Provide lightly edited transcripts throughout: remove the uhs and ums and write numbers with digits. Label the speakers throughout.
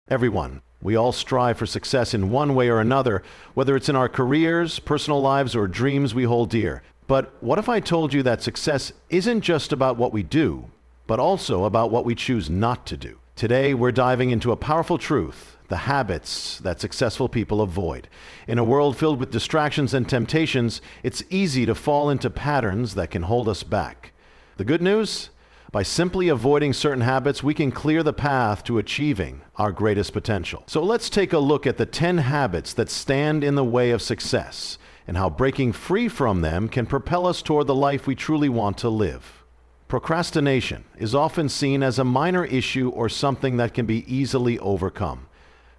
Speaker 1: Everyone. We all strive for success in one way or another, whether it's in our careers, personal lives, or dreams we hold dear. But what if I told you that success isn't just about what we do, but also about what we choose not to do? Today, we're diving into a powerful truth, the habits that successful people avoid. In a world filled with distractions and temptations, it's easy to fall into patterns that can hold us back. The good news? By simply avoiding certain habits, we can clear the path to achieving our greatest potential. So let's take a look at the 10 habits that stand in the way of success and how breaking free from them can propel us toward the life we truly want to live. Procrastination is often seen as a minor issue or something that can be easily overcome.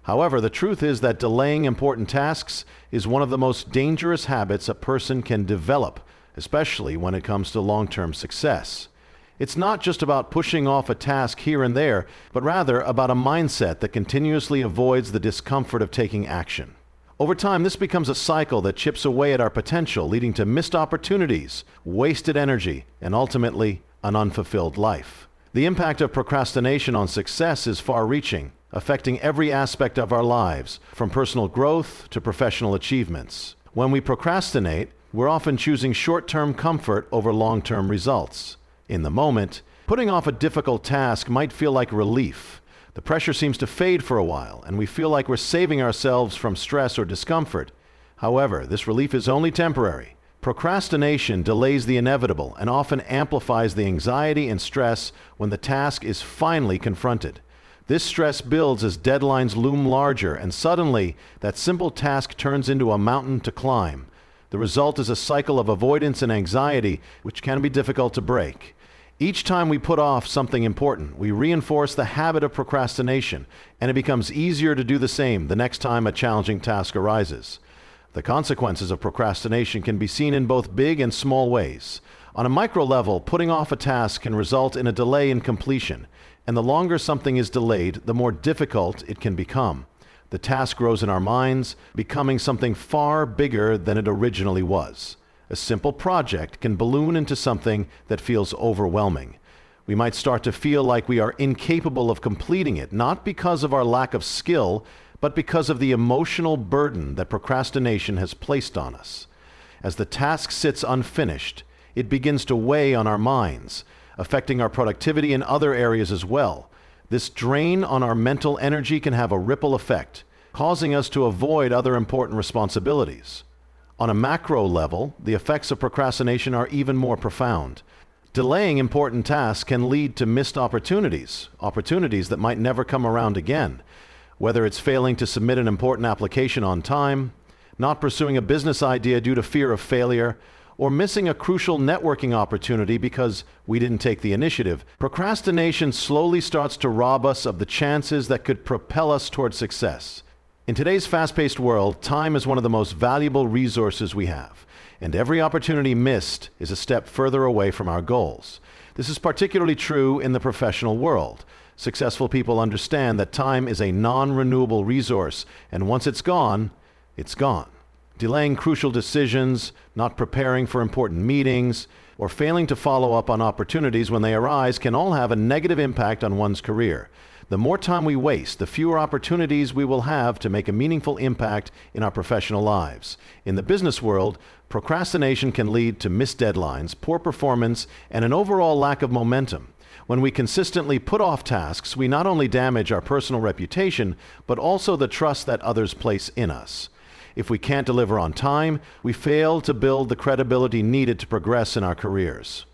Speaker 1: However, the truth is that delaying important tasks is one of the most dangerous habits a person can develop, especially when it comes to long-term success. It's not just about pushing off a task here and there, but rather about a mindset that continuously avoids the discomfort of taking action. Over time, this becomes a cycle that chips away at our potential, leading to missed opportunities, wasted energy, and ultimately, an unfulfilled life. The impact of procrastination on success is far-reaching, affecting every aspect of our lives, from personal growth to professional achievements. When we procrastinate, we're often choosing short-term comfort over long-term results. In the moment, putting off a difficult task might feel like relief. The pressure seems to fade for a while, and we feel like we're saving ourselves from stress or discomfort. However, this relief is only temporary. Procrastination delays the inevitable and often amplifies the anxiety and stress when the task is finally confronted. This stress builds as deadlines loom larger, and suddenly, that simple task turns into a mountain to climb. The result is a cycle of avoidance and anxiety, which can be difficult to break. Each time we put off something important, we reinforce the habit of procrastination, and it becomes easier to do the same the next time a challenging task arises. The consequences of procrastination can be seen in both big and small ways. On a micro level, putting off a task can result in a delay in completion, and the longer something is delayed, the more difficult it can become. The task grows in our minds, becoming something far bigger than it originally was. A simple project can balloon into something that feels overwhelming. We might start to feel like we are incapable of completing it, not because of our lack of skill, but because of the emotional burden that procrastination has placed on us. As the task sits unfinished, it begins to weigh on our minds, affecting our productivity in other areas as well. This drain on our mental energy can have a ripple effect, causing us to avoid other important responsibilities. On a macro level, the effects of procrastination are even more profound. Delaying important tasks can lead to missed opportunities that might never come around again. Whether it's failing to submit an important application on time, not pursuing a business idea due to fear of failure, or missing a crucial networking opportunity because we didn't take the initiative, procrastination slowly starts to rob us of the chances that could propel us toward success. In today's fast-paced world, time is one of the most valuable resources we have, and every opportunity missed is a step further away from our goals. This is particularly true in the professional world. Successful people understand that time is a non-renewable resource, and once it's gone, it's gone. Delaying crucial decisions, not preparing for important meetings, or failing to follow up on opportunities when they arise can all have a negative impact on one's career. The more time we waste, the fewer opportunities we will have to make a meaningful impact in our professional lives. In the business world, procrastination can lead to missed deadlines, poor performance, and an overall lack of momentum. When we consistently put off tasks, we not only damage our personal reputation, but also the trust that others place in us. If we can't deliver on time, we fail to build the credibility needed to progress in our careers.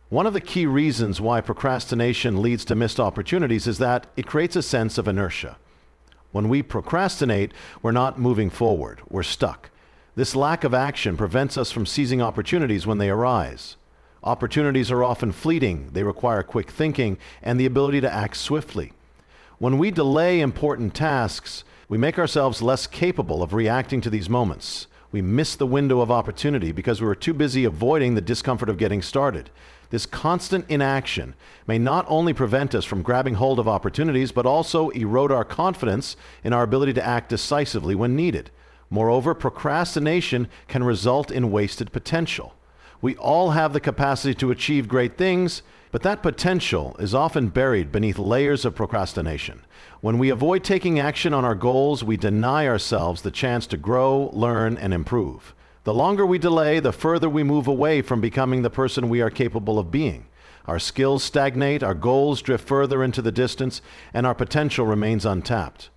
Speaker 1: One of the key reasons why procrastination leads to missed opportunities is that it creates a sense of inertia. When we procrastinate, we're not moving forward, we're stuck. This lack of action prevents us from seizing opportunities when they arise. Opportunities are often fleeting, they require quick thinking and the ability to act swiftly. When we delay important tasks, we make ourselves less capable of reacting to these moments. We miss the window of opportunity because we were too busy avoiding the discomfort of getting started. This constant inaction may not only prevent us from grabbing hold of opportunities, but also erode our confidence in our ability to act decisively when needed. Moreover, procrastination can result in wasted potential. We all have the capacity to achieve great things, but But that potential is often buried beneath layers of procrastination. When we avoid taking action on our goals, we deny ourselves the chance to grow, learn, and improve. The longer we delay, the further we move away from becoming the person we are capable of being. Our skills stagnate, our goals drift further into the distance, and our potential remains untapped.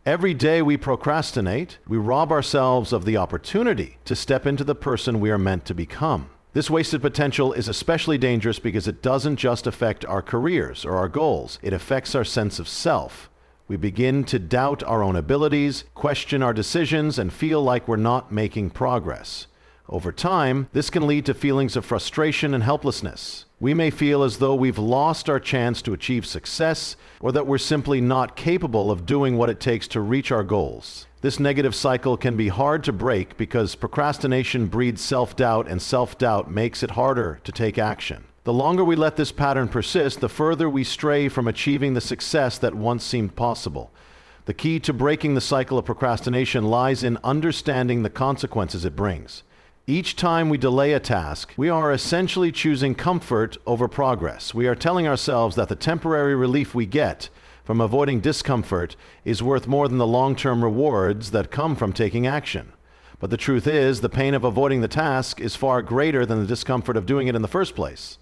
Speaker 1: Every day we procrastinate, we rob ourselves of the opportunity to step into the person we are meant to become. This wasted potential is especially dangerous because it doesn't just affect our careers or our goals, it affects our sense of self. We begin to doubt our own abilities, question our decisions, and feel like we're not making progress. Over time, this can lead to feelings of frustration and helplessness. We may feel as though we've lost our chance to achieve success, or that we're simply not capable of doing what it takes to reach our goals. This negative cycle can be hard to break because procrastination breeds self-doubt, and self-doubt makes it harder to take action. The longer we let this pattern persist, the further we stray from achieving the success that once seemed possible. The key to breaking the cycle of procrastination lies in understanding the consequences it brings. Each time we delay a task, we are essentially choosing comfort over progress. We are telling ourselves that the temporary relief we get from avoiding discomfort is worth more than the long-term rewards that come from taking action. But the truth is, the pain of avoiding the task is far greater than the discomfort of doing it in the first place.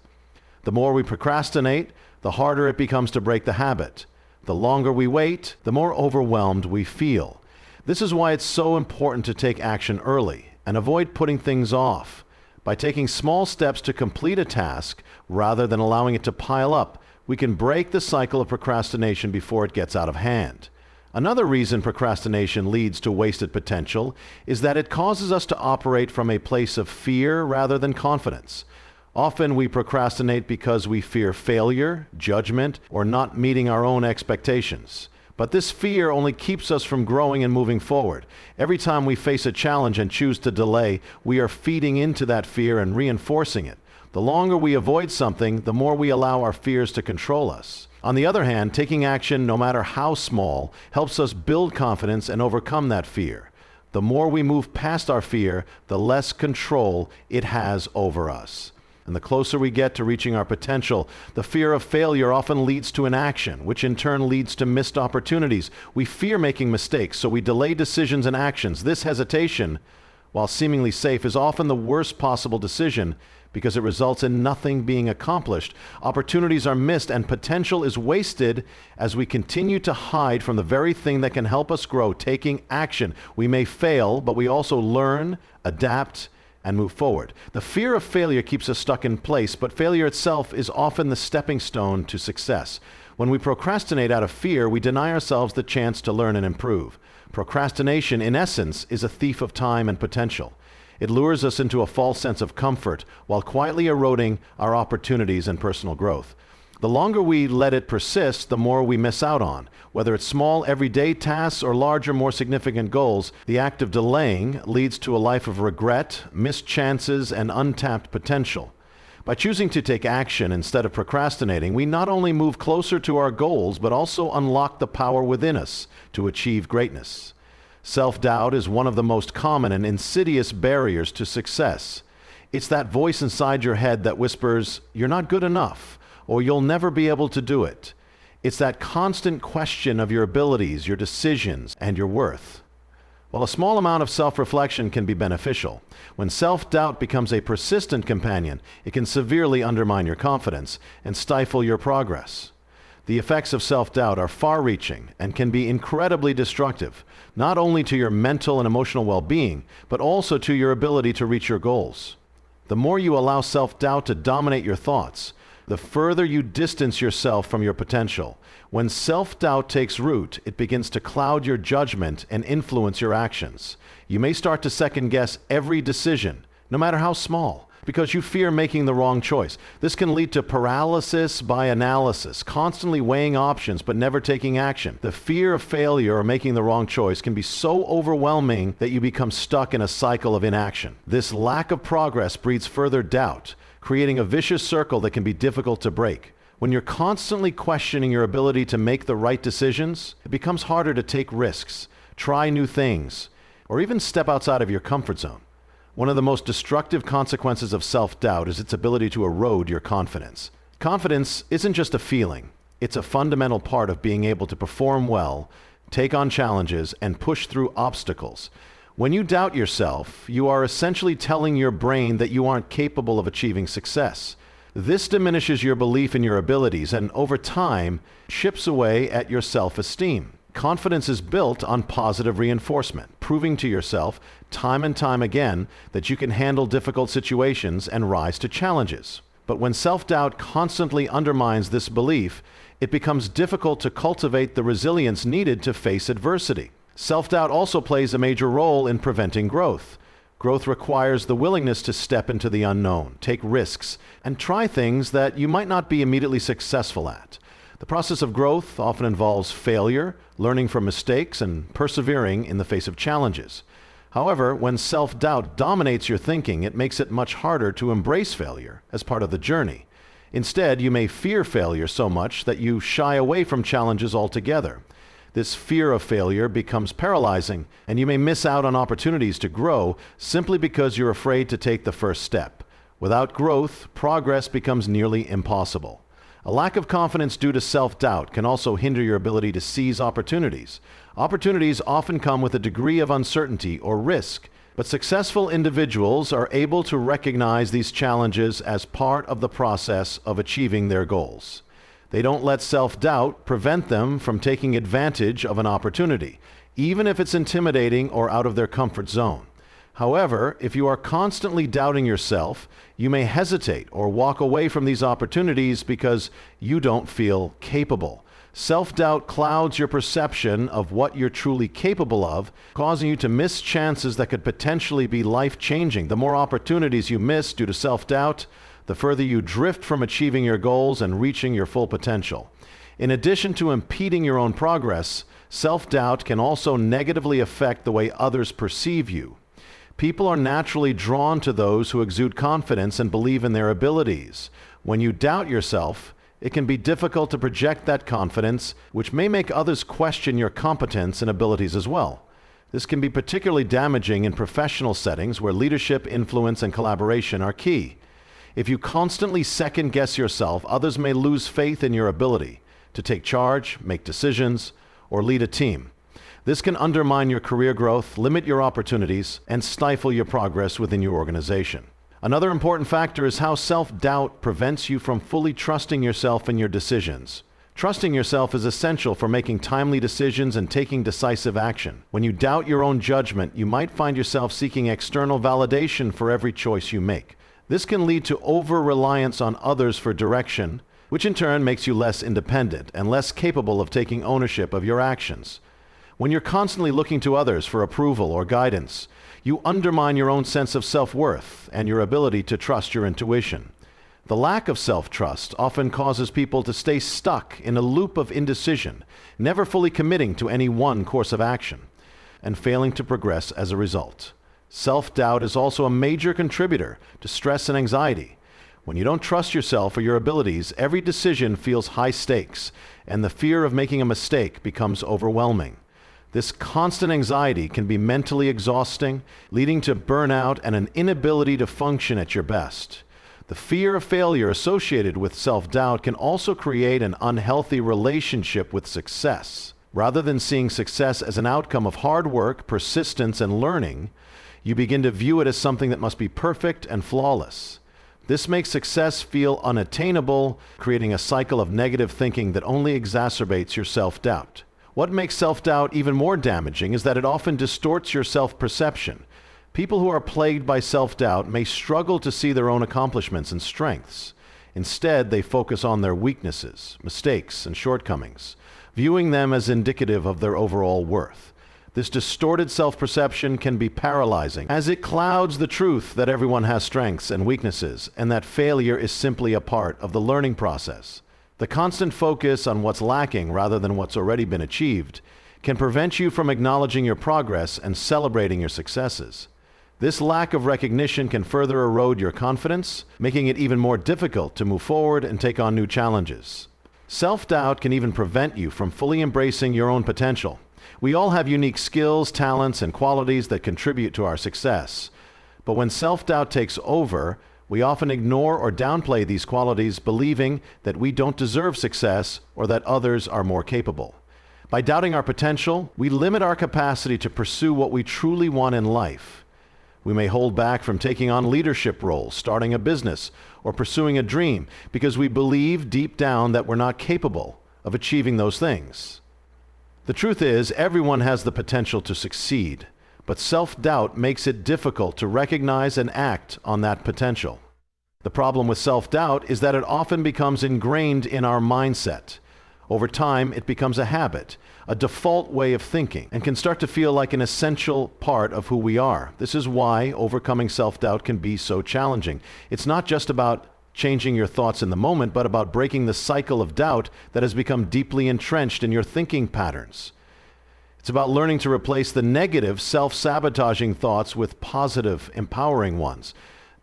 Speaker 1: The more we procrastinate, the harder it becomes to break the habit. The longer we wait, the more overwhelmed we feel. This is why it's so important to take action early and avoid putting things off. By taking small steps to complete a task rather than allowing it to pile up, we can break the cycle of procrastination before it gets out of hand. Another reason procrastination leads to wasted potential is that it causes us to operate from a place of fear rather than confidence. Often we procrastinate because we fear failure, judgment, or not meeting our own expectations. But this fear only keeps us from growing and moving forward. Every time we face a challenge and choose to delay, we are feeding into that fear and reinforcing it. The longer we avoid something, the more we allow our fears to control us. On the other hand, taking action, no matter how small, helps us build confidence and overcome that fear. The more we move past our fear, the less control it has over us. And the closer we get to reaching our potential, the fear of failure often leads to inaction, which in turn leads to missed opportunities. We fear making mistakes, so we delay decisions and actions. This hesitation, while seemingly safe, is often the worst possible decision because it results in nothing being accomplished. Opportunities are missed and potential is wasted as we continue to hide from the very thing that can help us grow, taking action. We may fail, but we also learn, adapt, and move forward. The fear of failure keeps us stuck in place, but failure itself is often the stepping stone to success. When we procrastinate out of fear, we deny ourselves the chance to learn and improve. Procrastination, in essence, is a thief of time and potential. It lures us into a false sense of comfort while quietly eroding our opportunities and personal growth. The longer we let it persist, the more we miss out on. Whether it's small, everyday tasks or larger, more significant goals, the act of delaying leads to a life of regret, missed chances, and untapped potential. By choosing to take action instead of procrastinating, we not only move closer to our goals, but also unlock the power within us to achieve greatness. Self-doubt is one of the most common and insidious barriers to success. It's that voice inside your head that whispers, "You're not good enough," or "You'll never be able to do it." It's that constant question of your abilities, your decisions, and your worth. While a small amount of self-reflection can be beneficial, when self-doubt becomes a persistent companion, it can severely undermine your confidence and stifle your progress. The effects of self-doubt are far-reaching and can be incredibly destructive, not only to your mental and emotional well-being, but also to your ability to reach your goals. The more you allow self-doubt to dominate your thoughts, the further you distance yourself from your potential. When self-doubt takes root, it begins to cloud your judgment and influence your actions. You may start to second-guess every decision, no matter how small, because you fear making the wrong choice. This can lead to paralysis by analysis, constantly weighing options but never taking action. The fear of failure or making the wrong choice can be so overwhelming that you become stuck in a cycle of inaction. This lack of progress breeds further doubt, creating a vicious circle that can be difficult to break. When you're constantly questioning your ability to make the right decisions, it becomes harder to take risks, try new things, or even step outside of your comfort zone. One of the most destructive consequences of self-doubt is its ability to erode your confidence. Confidence isn't just a feeling. It's a fundamental part of being able to perform well, take on challenges, and push through obstacles. When you doubt yourself, you are essentially telling your brain that you aren't capable of achieving success. This diminishes your belief in your abilities and, over time, chips away at your self-esteem. Confidence is built on positive reinforcement, proving to yourself time and time again that you can handle difficult situations and rise to challenges. But when self-doubt constantly undermines this belief, it becomes difficult to cultivate the resilience needed to face adversity. Self-doubt also plays a major role in preventing growth. Growth requires the willingness to step into the unknown, take risks, and try things that you might not be immediately successful at. The process of growth often involves failure, learning from mistakes, and persevering in the face of challenges. However, when self-doubt dominates your thinking, it makes it much harder to embrace failure as part of the journey. Instead, you may fear failure so much that you shy away from challenges altogether. This fear of failure becomes paralyzing, and you may miss out on opportunities to grow simply because you're afraid to take the first step. Without growth, progress becomes nearly impossible. A lack of confidence due to self-doubt can also hinder your ability to seize opportunities. Opportunities often come with a degree of uncertainty or risk, but successful individuals are able to recognize these challenges as part of the process of achieving their goals. They don't let self-doubt prevent them from taking advantage of an opportunity, even if it's intimidating or out of their comfort zone. However, if you are constantly doubting yourself, you may hesitate or walk away from these opportunities because you don't feel capable. Self-doubt clouds your perception of what you're truly capable of, causing you to miss chances that could potentially be life-changing. The more opportunities you miss due to self-doubt, the further you drift from achieving your goals and reaching your full potential. In addition to impeding your own progress, self-doubt can also negatively affect the way others perceive you. People are naturally drawn to those who exude confidence and believe in their abilities. When you doubt yourself, it can be difficult to project that confidence, which may make others question your competence and abilities as well. This can be particularly damaging in professional settings where leadership, influence, and collaboration are key. If you constantly second-guess yourself, others may lose faith in your ability to take charge, make decisions, or lead a team. This can undermine your career growth, limit your opportunities, and stifle your progress within your organization. Another important factor is how self-doubt prevents you from fully trusting yourself and your decisions. Trusting yourself is essential for making timely decisions and taking decisive action. When you doubt your own judgment, you might find yourself seeking external validation for every choice you make. This can lead to over-reliance on others for direction, which in turn makes you less independent and less capable of taking ownership of your actions. When you're constantly looking to others for approval or guidance, you undermine your own sense of self-worth and your ability to trust your intuition. The lack of self-trust often causes people to stay stuck in a loop of indecision, never fully committing to any one course of action, and failing to progress as a result. Self-doubt is also a major contributor to stress and anxiety. When you don't trust yourself or your abilities, every decision feels high stakes, and the fear of making a mistake becomes overwhelming. This constant anxiety can be mentally exhausting, leading to burnout and an inability to function at your best. The fear of failure associated with self-doubt can also create an unhealthy relationship with success. Rather than seeing success as an outcome of hard work, persistence, and learning, you begin to view it as something that must be perfect and flawless. This makes success feel unattainable, creating a cycle of negative thinking that only exacerbates your self-doubt. What makes self-doubt even more damaging is that it often distorts your self-perception. People who are plagued by self-doubt may struggle to see their own accomplishments and strengths. Instead, they focus on their weaknesses, mistakes, and shortcomings, viewing them as indicative of their overall worth. This distorted self-perception can be paralyzing, as it clouds the truth that everyone has strengths and weaknesses, and that failure is simply a part of the learning process. The constant focus on what's lacking rather than what's already been achieved can prevent you from acknowledging your progress and celebrating your successes. This lack of recognition can further erode your confidence, making it even more difficult to move forward and take on new challenges. Self-doubt can even prevent you from fully embracing your own potential. We all have unique skills, talents, and qualities that contribute to our success. But when self-doubt takes over, We often ignore or downplay these qualities, believing that we don't deserve success or that others are more capable. By doubting our potential, we limit our capacity to pursue what we truly want in life. We may hold back from taking on leadership roles, starting a business, or pursuing a dream because we believe deep down that we're not capable of achieving those things. The truth is, everyone has the potential to succeed, but self-doubt makes it difficult to recognize and act on that potential. The problem with self-doubt is that it often becomes ingrained in our mindset. Over time, it becomes a habit, a default way of thinking, and can start to feel like an essential part of who we are. This is why overcoming self-doubt can be so challenging. It's not just about changing your thoughts in the moment, but about breaking the cycle of doubt that has become deeply entrenched in your thinking patterns. It's about learning to replace the negative, self-sabotaging thoughts with positive, empowering ones.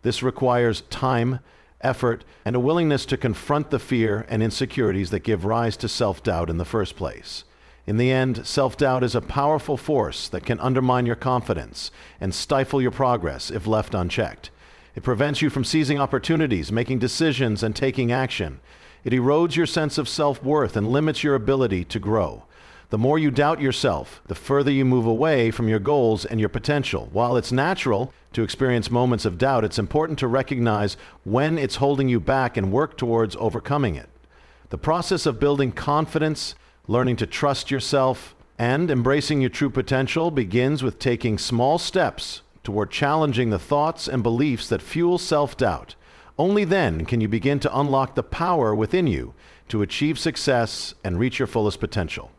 Speaker 1: This requires time, effort, and a willingness to confront the fear and insecurities that give rise to self-doubt in the first place. In the end, self-doubt is a powerful force that can undermine your confidence and stifle your progress if left unchecked. It prevents you from seizing opportunities, making decisions, and taking action. It erodes your sense of self-worth and limits your ability to grow. The more you doubt yourself, the further you move away from your goals and your potential. While it's natural to experience moments of doubt, it's important to recognize when it's holding you back and work towards overcoming it. The process of building confidence, learning to trust yourself, and embracing your true potential begins with taking small steps toward challenging the thoughts and beliefs that fuel self-doubt. Only then can you begin to unlock the power within you to achieve success and reach your fullest potential.